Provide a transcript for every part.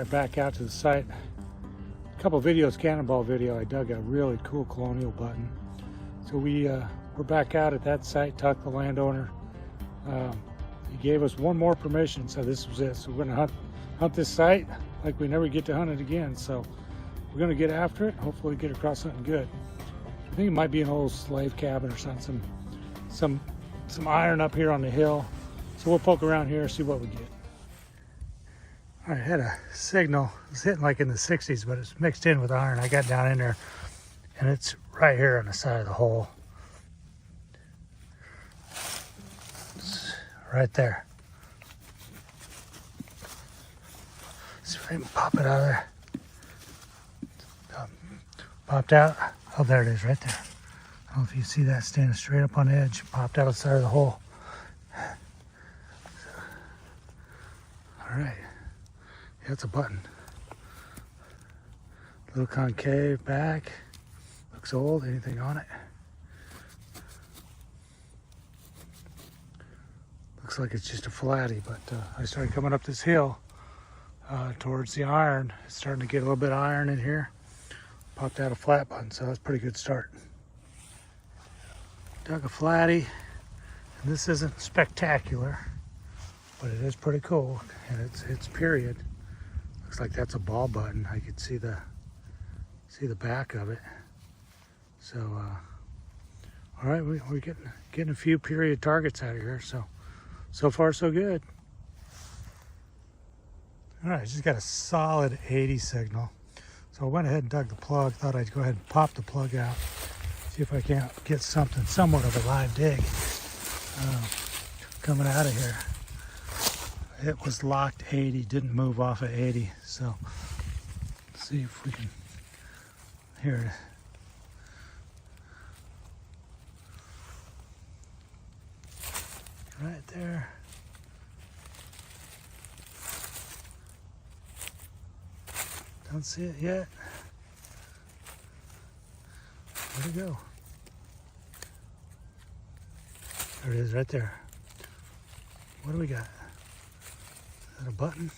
right, back out to the site. A couple videos, cannonball video, I dug a really cool colonial button. So we're back out at that site, talked to the landowner. He gave us one more permission, so this was it. So we're gonna hunt this site like we never get to hunt it again. So we're gonna get after it, hopefully get across something good. I think it might be an old slave cabin or something, some iron up here on the hill. So we'll poke around here, see what we get. All right, I had a signal. It was hitting like in the 60s, but it's mixed in with iron. I got down in there, and it's right here on the side of the hole. It's right there. See if I can pop it out of there. Popped out. Oh, there it is, right there. I don't know if you see that standing straight up on the edge. Popped out the side of the hole. All right. Yeah, it's a button. A little concave back. Looks old. Anything on it? Looks like it's just a flatty, but I started coming up this hill towards the iron. It's starting to get a little bit of iron in here. Popped out a flat button, so that's a pretty good start. Dug a flatty, and this isn't spectacular, but it is pretty cool, and it's period. Looks like that's a ball button. I could see the back of it. So, all right, we're getting a few period targets out of here. So far so good. All right, just got a solid 80 signal. So I went ahead and dug the plug. Thought I'd go ahead and pop the plug out. See if I can't get something, somewhat of a live dig coming out of here. It was locked 80, didn't move off of 80. So let's see if we can hear it. Right there. Don't see it yet. Where'd it go? There it is, right there. What do we got? Is that a button?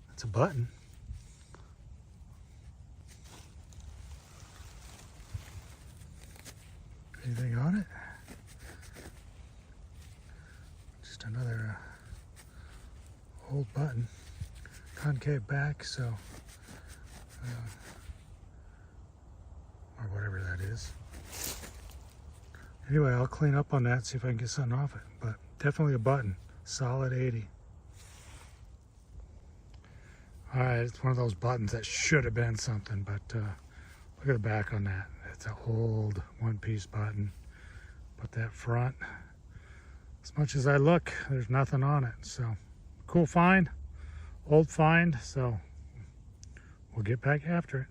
That's a button. Anything on it? Just another old button. Concave back, so or whatever that is. Anyway, I'll clean up on that, see if I can get something off it, but definitely a button. Solid 80. All right, it's one of those buttons that should have been something, but look at the back on that. It's an old one-piece button, but that front, as much as I look, there's nothing on it. So cool find. Old find, so we'll get back after it.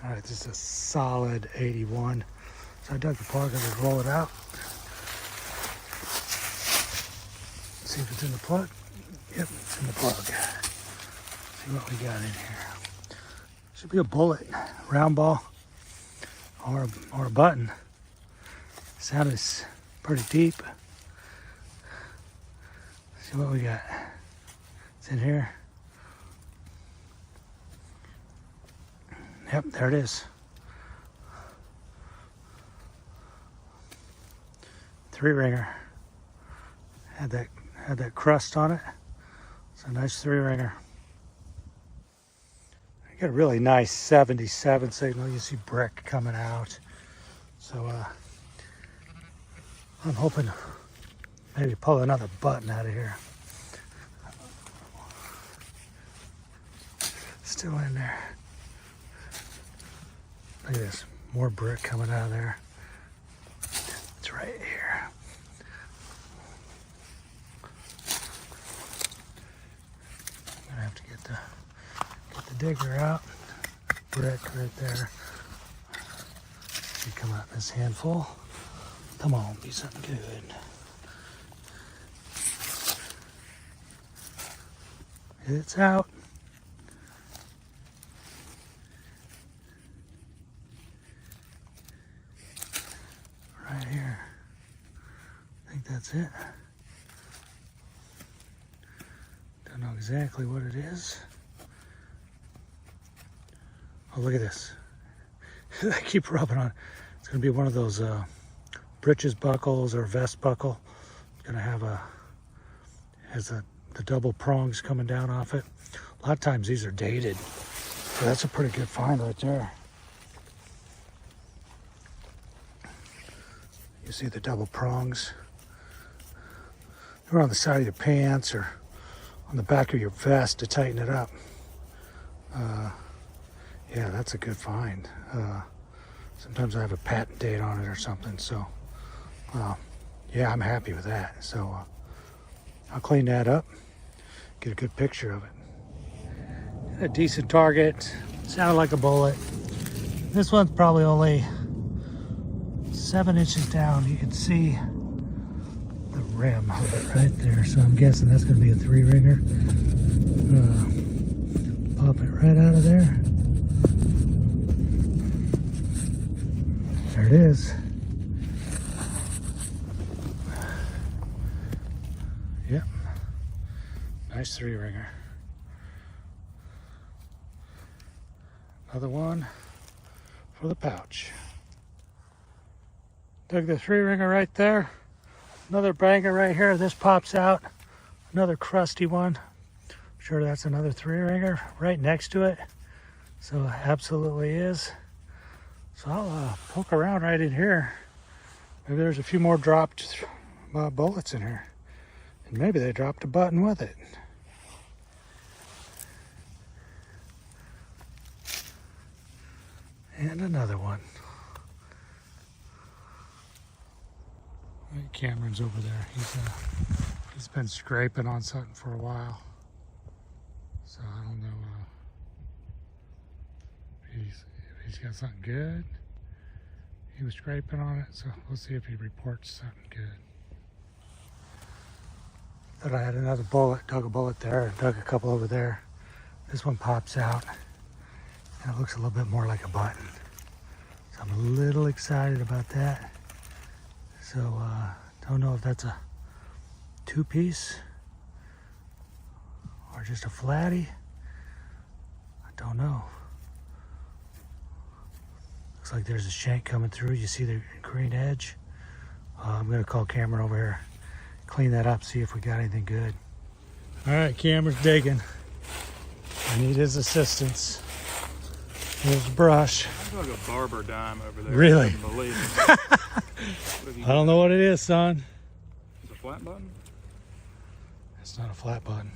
All right, this is a solid 81. So I dug the plug and just roll it out. See if it's in the plug. Yep, it's in the plug. See what we got in here. Should be a bullet, round ball, or a button. Sound is pretty deep. See what we got. It's in here. Yep, there it is. 3-ringer. Had that crust on it. It's a nice 3-ringer. I got a really nice 77 signal. You see brick coming out. So I'm hoping to maybe pull another button out of here. Still in there. Look at this, more brick coming out of there. It's right here. I'm gonna have to get the digger out. Brick right there. Should come out in this handful. Come on, be something good. It's out. Right here. I think that's it. exactly what it is. Oh, look at this. I keep rubbing on. It's going to be one of those breeches buckles or vest buckle. It's going to have the double prongs coming down off it. A lot of times these are dated. So that's a pretty good find right there. You see the double prongs. They're on the side of your pants or on the back of your vest to tighten it up. Yeah, that's a good find. Sometimes I have a patent date on it or something. So, yeah, I'm happy with that. So I'll clean that up, get a good picture of it. A decent target. Sounded like a bullet. This one's probably only 7 inches down. You can see the rim of it right there. So I'm guessing that's going to be a 3-ringer. Pop it right out of there. There it is. Yep. Nice 3-ringer. Another one for the pouch. Dug the 3-ringer right there. Another banger right here. This pops out. Another crusty one. I'm sure that's another 3-ringer right next to it. So absolutely is. So I'll poke around right in here. Maybe there's a few more dropped bullets in here. And maybe they dropped a button with it. And another one. Cameron's over there. He's been scraping on something for a while. So I don't know if he's got something good. He was scraping on it, so we'll see if he reports something good. Thought I had another bullet, dug a bullet there, dug a couple over there. This one pops out, and it looks a little bit more like a button. So I'm a little excited about that. So, don't know if that's a 2-piece or just a flatty. I don't know. Looks like there's a shank coming through. You see the green edge? I'm gonna call Cameron over here, clean that up, see if we got anything good. All right, Cameron's digging. I need his assistance. Here's the brush. There's like a barber dime over there. Really? I couldn't believe it. I don't know what it is, son. Is it a flat button? It's not a flat button.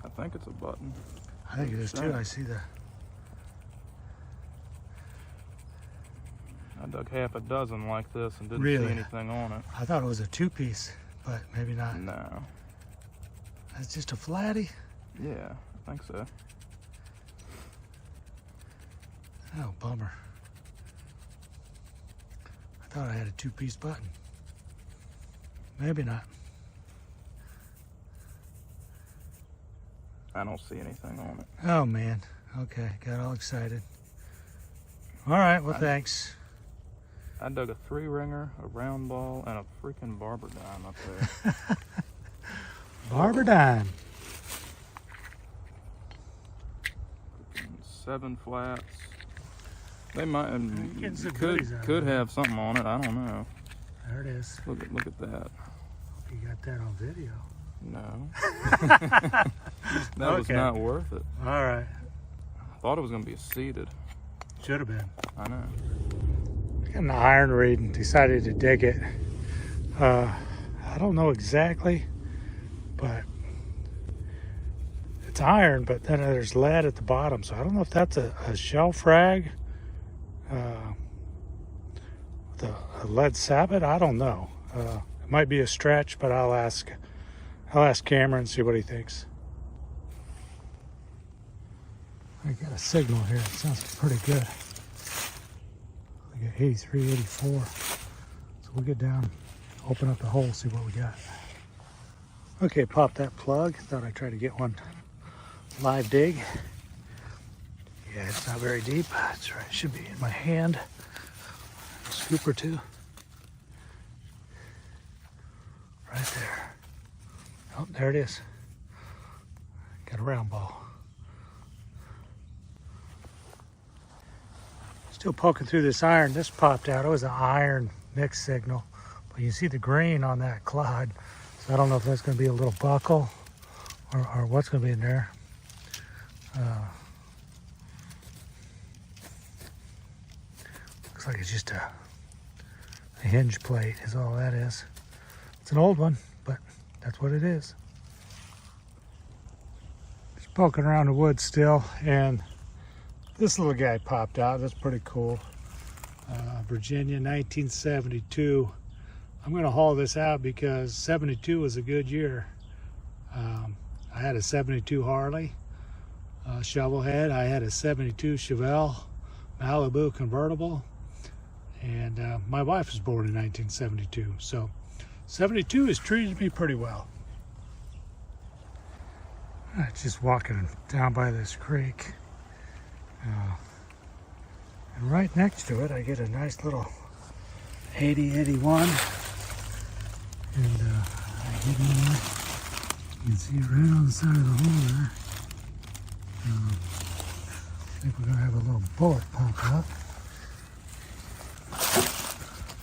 I think it's a button. I think it is too. I see the. I dug half a dozen like this and didn't Really? see anything on it. I thought it was a 2-piece, but maybe not. No. That's just a flatty. Yeah, I think so. Oh, bummer. I thought I had a 2-piece button. Maybe not. I don't see anything on it. Oh man. Okay, got all excited. All right, well, thanks. I dug a 3-ringer, a round ball, and a freaking barber dime up there. Barber dime. 7 flats. They might getting some goodies out could of it. have something on it. I don't know. There it is. Look at that. You got that on video. No. That was Okay. not worth it. All right. I thought it was going to be seated. Should have been. I know. Got an iron reed and decided to dig it. I don't know exactly, but it's iron, but then there's lead at the bottom. So I don't know if that's a shell frag, with a lead sabot. I don't know. It might be a stretch, but I'll ask Cameron, see what he thinks. I got a signal here. It sounds pretty good. I got 83, 84. So we'll get down, open up the hole, see what we got. Okay, pop that plug. Thought I'd try to get one live dig. Yeah, it's not very deep. That's right. It should be in my hand. A scoop or two. Oh, there it is. Got a round ball. Still poking through this iron. This popped out. It was an iron mix signal. But you see the grain on that clod. So I don't know if that's going to be a little buckle or what's going to be in there. Looks like it's just a hinge plate is all that is. It's an old one, but that's what it is. Just poking around the woods still, and this little guy popped out. That's pretty cool. Virginia, 1972. I'm going to haul this out because 72 was a good year. I had a 72 Harley shovelhead. I had a 72 Chevelle Malibu convertible. And my wife was born in 1972. So 72 has treated me pretty well. Just walking down by this creek. And right next to it, I get a nice little 8081. And I get in there. You can see it right on the side of the hole there. I think we're going to have a little bullet pop up. I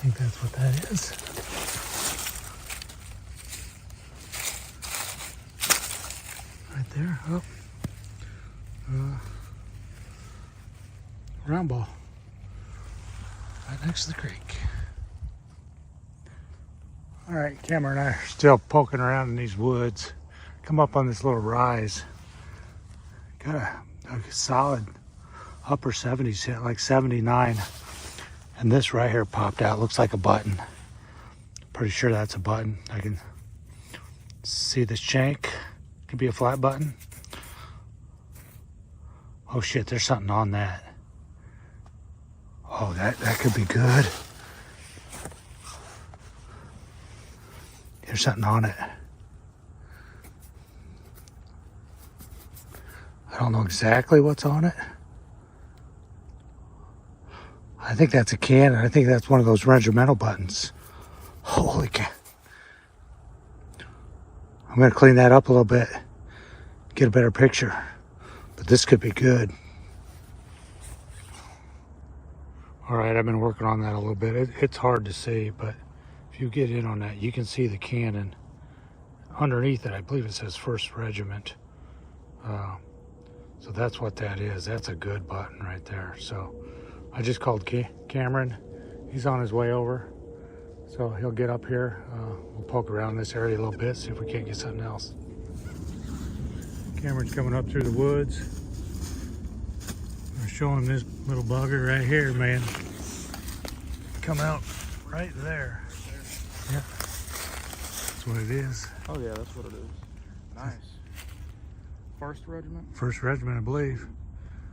think that's what that is. Right there. Oh. Round ball. Right next to the creek. All right, Cameron and I are still poking around in these woods. Come up on this little rise. Got a solid upper 70s hit, like 79. And this right here popped out. Looks like a button. Pretty sure that's a button. I can see the shank. Could be a flat button. Oh shit, there's something on that. Oh, that could be good. There's something on it. I don't know exactly what's on it. I think that's a cannon. I think that's one of those regimental buttons. Holy cow. I'm going to clean that up a little bit. Get a better picture. But this could be good. All right, I've been working on that a little bit. It's hard to see, but if you get in on that, you can see the cannon. Underneath it, I believe it says 1st Regiment. So that's what that is. That's a good button right there. So I just called Cameron. He's on his way over. So he'll get up here. We'll poke around this area a little bit, see if we can't get something else. Cameron's coming up through the woods. I'm showing him this little bugger right here, man. Come out right there. Yeah, that's what it is. Oh yeah, that's what it is. Nice. 1st Regiment? 1st Regiment, I believe.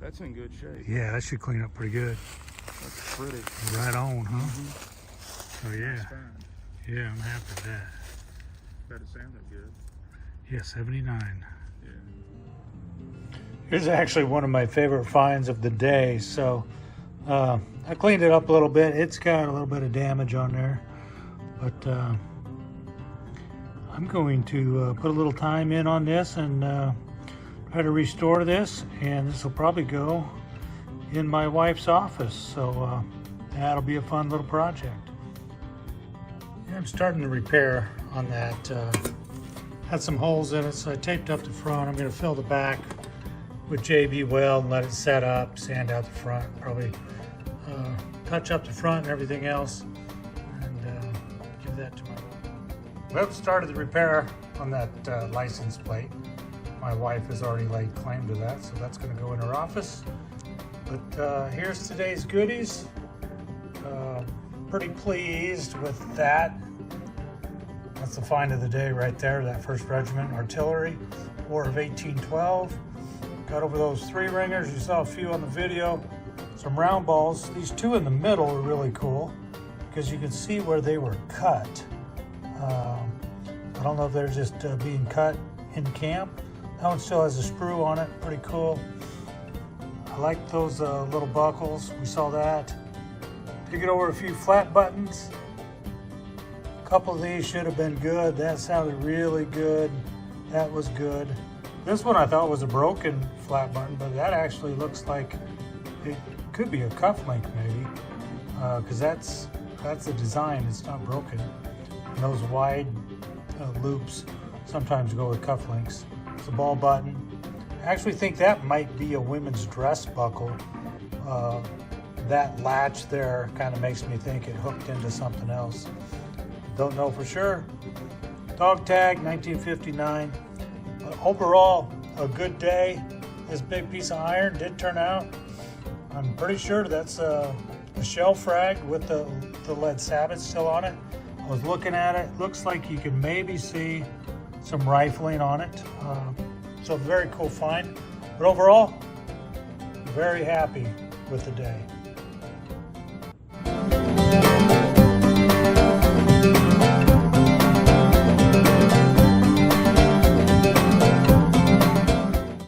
That's in good shape. Yeah, that should clean up pretty good. That's pretty. Right on, huh? Mm-hmm. Oh yeah. Nice find. Yeah, I'm happy with that. Bet it sounded good. Yeah, 79. Yeah. Here's actually one of my favorite finds of the day. So I cleaned it up a little bit. It's got a little bit of damage on there, but I'm going to put a little time in on this and try to restore this, and this will probably go in my wife's office. So that'll be a fun little project. Yeah, I'm starting to repair on that. Had some holes in it, so I taped up the front. I'm going to fill the back with JB weld and let it set up, sand out the front, probably touch up the front and everything else, and give that to my wife. Well, started the repair on that license plate. My wife has already laid claim to that, so that's going to go in her office. But here's today's goodies. Pretty pleased with that. That's the find of the day right there, that 1st Regiment Artillery, War of 1812. Got over those 3 ringers. You saw a few on the video. Some round balls. These 2 in the middle are really cool because you can see where they were cut. I don't know if they're just being cut in camp. That one still has a sprue on it. Pretty cool. I like those little buckles. We saw that. Did get over a few flat buttons. A couple of these should have been good. That sounded really good. That was good. This one I thought was a broken flat button, but that actually looks like it could be a cuff link maybe, because that's the design. It's not broken. And those wide loops sometimes go with cuff links. It's a ball button. I actually think that might be a women's dress buckle. That latch there kind of makes me think it hooked into something else. Don't know for sure. Dog tag, 1959. Overall, a good day. This big piece of iron did turn out. I'm pretty sure that's a shell frag with the lead sabot still on it. I was looking at it. Looks like you can maybe see some rifling on it. So very cool find. But overall, very happy with the day.